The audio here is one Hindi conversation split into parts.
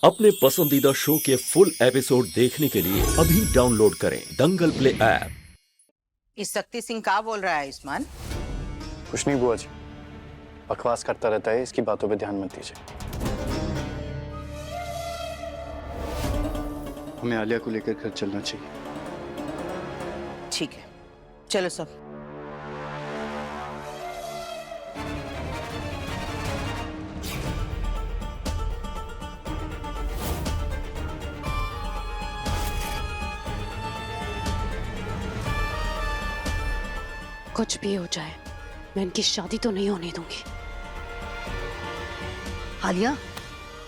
अपने पसंदीदा शो के फुल एपिसोड देखने के लिए अभी डाउनलोड करें दंगल प्ले ऐप। इस शक्ति सिंह क्या बोल रहा है आयुष्मान? कुछ नहीं बुआ जी, बकवास करता रहता है, इसकी बातों पे ध्यान मत दीजिए। हमें आलिया को लेकर घर चलना चाहिए। ठीक है, चलो सब। कुछ भी हो जाए मैं इनकी शादी तो नहीं होने दूंगी। आलिया,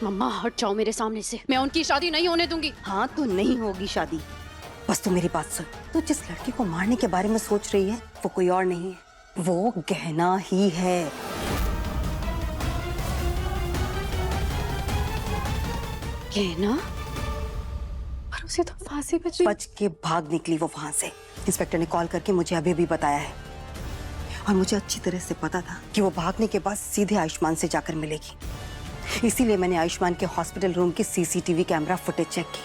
मम्मा हट जाओ मेरे सामने से, मैं उनकी शादी नहीं होने दूंगी। हाँ तो नहीं होगी शादी। बस तू मेरी बात सुन। तू जिस लड़की को मारने के बारे में सोच रही है वो कोई और नहीं है, वो गहना ही है। कहना? पर उसे तो फांसी पे बच के भाग निकली वो वहां से। इंस्पेक्टर ने कॉल करके मुझे अभी भी बताया है और मुझे अच्छी तरह से पता था कि वो भागने के बाद सीधे आयुष्मान से जाकर मिलेगी। इसीलिए मैंने आयुष्मान के हॉस्पिटल रूम की सीसीटीवी कैमरा फुटेज चेक की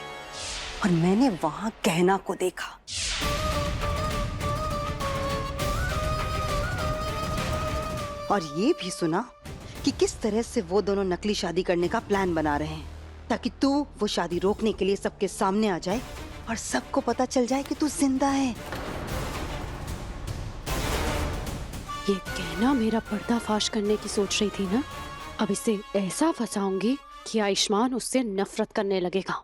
और मैंने वहां कहना को देखा। और ये भी सुना कि किस तरह से वो दोनों नकली शादी करने का प्लान बना रहे हैं ताकि तू वो शादी रोकने के लिए सबके सामने आ जाए और सबको पता चल जाए कि तू जिंदा है। ये कहना मेरा पर्दाफाश करने की सोच रही थी ना, अब इसे ऐसा फंसाऊंगी कि आयुष्मान उससे नफरत करने लगेगा।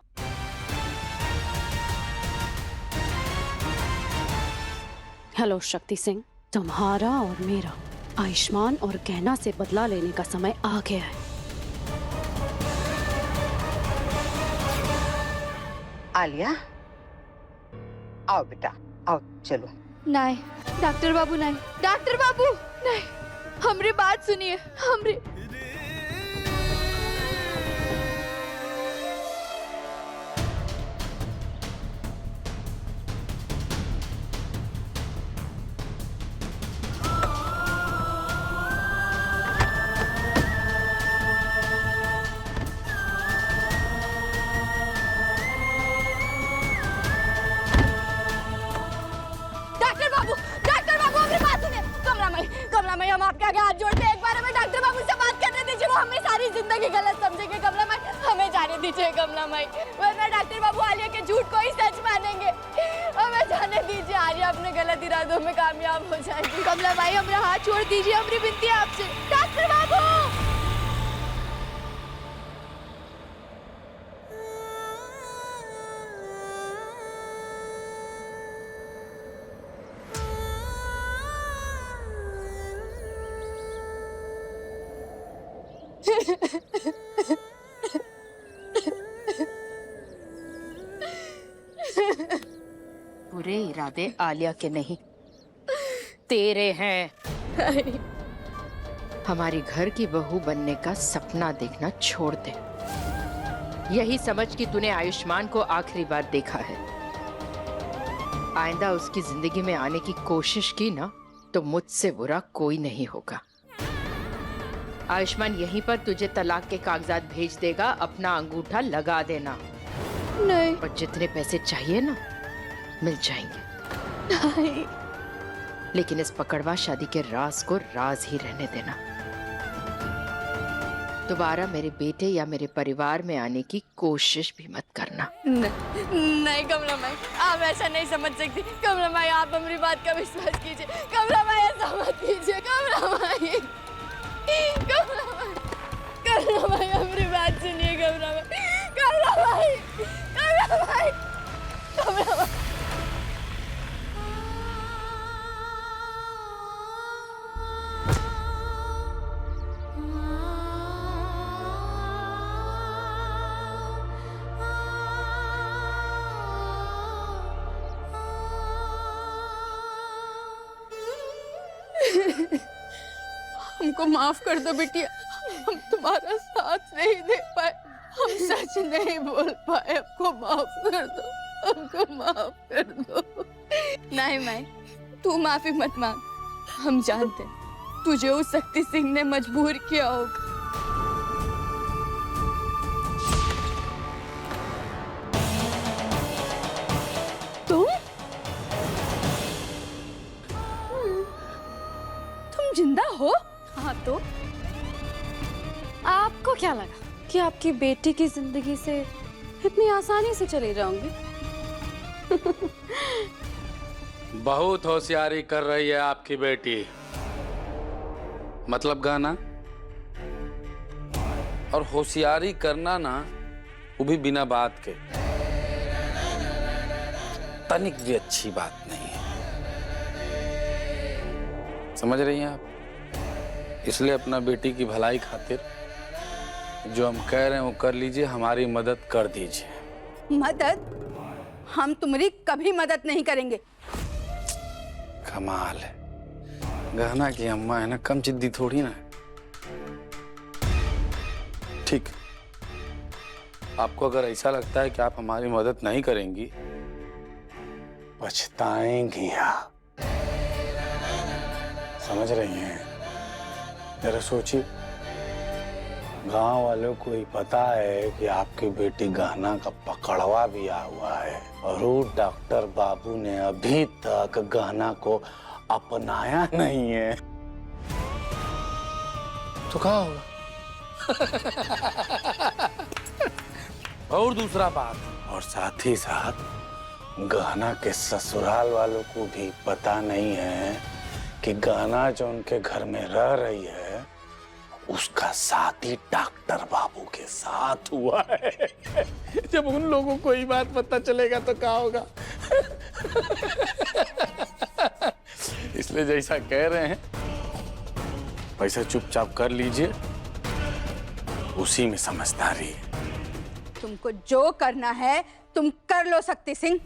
हेलो शक्ति सिंह, तुम्हारा और मेरा आयुष्मान और कहना से बदला लेने का समय आ गया है। आलिया, आओ बेटा, आओ चलो। नहीं डॉक्टर बाबू, नहीं डॉक्टर बाबू, नहीं, हमरी बात सुनिए। हमरी कमला माई, हम आपके आगे हाथ जोड़ते हैं, एक बार हमें डॉक्टर बाबू से बात करने दीजिए। वो हमें सारी जिंदगी गलत समझेंगे। कमला माई, हमें जाने दीजिए कमला माई, वरना डॉक्टर बाबू आलिया के झूठ को ही सच मानेंगे। हमें जाने दीजिए, आलिया अपने गलत इरादों में कामयाब हो जाएगी। कमला माई, हमारा हाथ छोड़ दीजिए, हमारी विनती है आपसे। डॉक्टर बाबू, बुरे इरादे आलिया के नहीं, तेरे हैं। हमारी घर की बहू बनने का सपना देखना छोड़ दे। यही समझ कि तूने आयुष्मान को आखिरी बार देखा है। आइंदा उसकी जिंदगी में आने की कोशिश की ना तो मुझसे बुरा कोई नहीं होगा। आयुष्मान यहीं पर तुझे तलाक के कागजात भेज देगा, अपना अंगूठा लगा देना। नहीं, और जितने पैसे चाहिए ना मिल जाएंगे। नहीं, लेकिन इस पकड़वा शादी के राज को राज ही रहने देना। दोबारा मेरे बेटे या मेरे परिवार में आने की कोशिश भी मत करना। नहीं कमला माई, आप ऐसा नहीं समझ सकती। कमला माई, आप हमारी बात का विश्वास कीजिए। कमला माई, ऐसा मत कीजिए। कमला माई, कमला माई, कमला माई, हमारी बात सुनिए। कमला माई, कमला माई, कमला माई, कमला माई। हमको माफ कर दो बिटिया, हम तुम्हारा साथ नहीं दे पाए, हम सच नहीं बोल पाए। हमको माफ कर दो, हमको माफ कर दो। नहीं माई, तू माफी मत मांग। हम जानते हैं तुझे उस शक्ति सिंह ने मजबूर किया होगा। कि आपकी बेटी की जिंदगी से इतनी आसानी से चले जाऊंगी। बहुत होशियारी कर रही है आपकी बेटी। मतलब गाना और होशियारी करना ना, वो भी बिना बात के, तनिक भी अच्छी बात नहीं है। समझ रही हैं आप? इसलिए अपना बेटी की भलाई खातिर जो हम कह रहे हैं वो कर लीजिए, हमारी मदद कर दीजिए। मदद? हम तुम्हारी कभी मदद नहीं करेंगे। कमाल है, गहना की अम्मा है ना, कम जिद्दी थोड़ी ना। ठीक, आपको अगर ऐसा लगता है कि आप हमारी मदद नहीं करेंगी, पछताएंगी आप। समझ रही हैं? जरा सोचिए, गांव वालों को ही पता है कि आपकी बेटी गहना का पकड़वा भी आ हुआ है और वो डॉक्टर बाबू ने अभी तक गहना को अपनाया नहीं है, तो क्या होगा? और दूसरा बात, और साथ ही साथ गहना के ससुराल वालों को भी पता नहीं है कि गहना जो उनके घर में रह रही है उसका शादी डॉक्टर बाबू के साथ हुआ है। जब उन लोगों को ये बात पता चलेगा तो क्या होगा? इसलिए जैसा कह रहे हैं पैसा चुपचाप कर लीजिए, उसी में समझदारी है। तुमको जो करना है तुम कर लो शक्ति सिंह,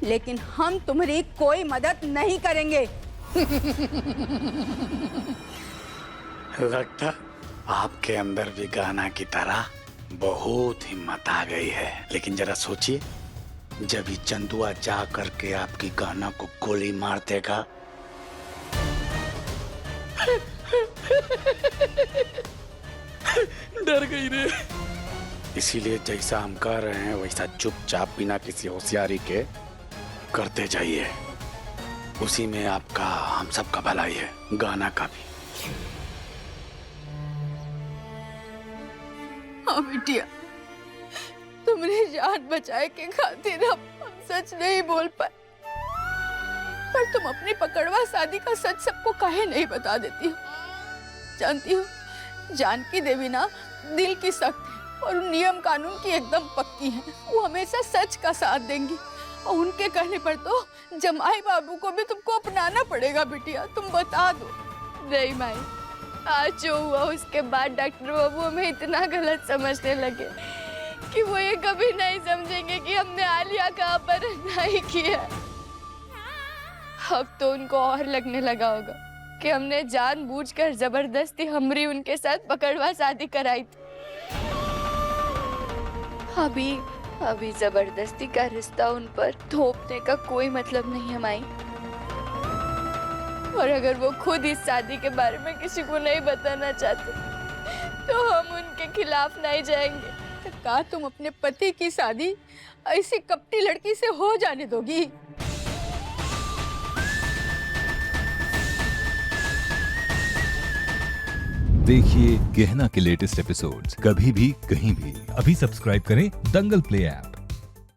लेकिन हम तुम्हारी कोई मदद नहीं करेंगे। लगता आपके अंदर भी गाना की तरह बहुत हिम्मत आ गई है। लेकिन जरा सोचिए, जब ही चंदुआ जा करके आपकी गाना को गोली मार देगा, डर गई रे। इसीलिए जैसा हम कह रहे हैं वैसा चुपचाप बिना किसी होशियारी के करते जाइए, उसी में आपका हम सबका भलाई है, गाना का भी। हाँ बिटिया, तुमने जान बचाए के खातिर हम सच नहीं बोल पाए, पर तुम अपनी पकड़वा शादी का सच सबको काहे नहीं बता देती हो? जानती हो, जानकी देवी ना दिल की सख्त है और नियम कानून की एकदम पक्की है। वो हमेशा सच का साथ देंगी और उनके कहने पर तो जमाई बाबू को भी तुमको अपनाना पड़ेगा। बिटिया तुम बता दो। नहीं माई, आज जो हुआ उसके बाद डॉक्टर बाबू हमें इतना गलत समझने लगे कि वो ये कभी नहीं समझेंगे कि हमने आलिया का अपहरण नहीं किया। अब तो उनको और लगने लगा होगा कि हमने जानबूझकर जबरदस्ती हमरी उनके साथ पकड़वा शादी कराई थी। अभी जबरदस्ती का रिश्ता उन पर थोपने का कोई मतलब नहीं है माई। और अगर वो खुद इस शादी के बारे में किसी को नहीं बताना चाहते तो हम उनके खिलाफ नहीं जाएंगे। तो क्या तुम अपने पति की शादी ऐसी कपटी लड़की से हो जाने दोगी? देखिए गहना के लेटेस्ट एपिसोड्स कभी भी कहीं भी। अभी सब्सक्राइब करें दंगल प्ले ऐप।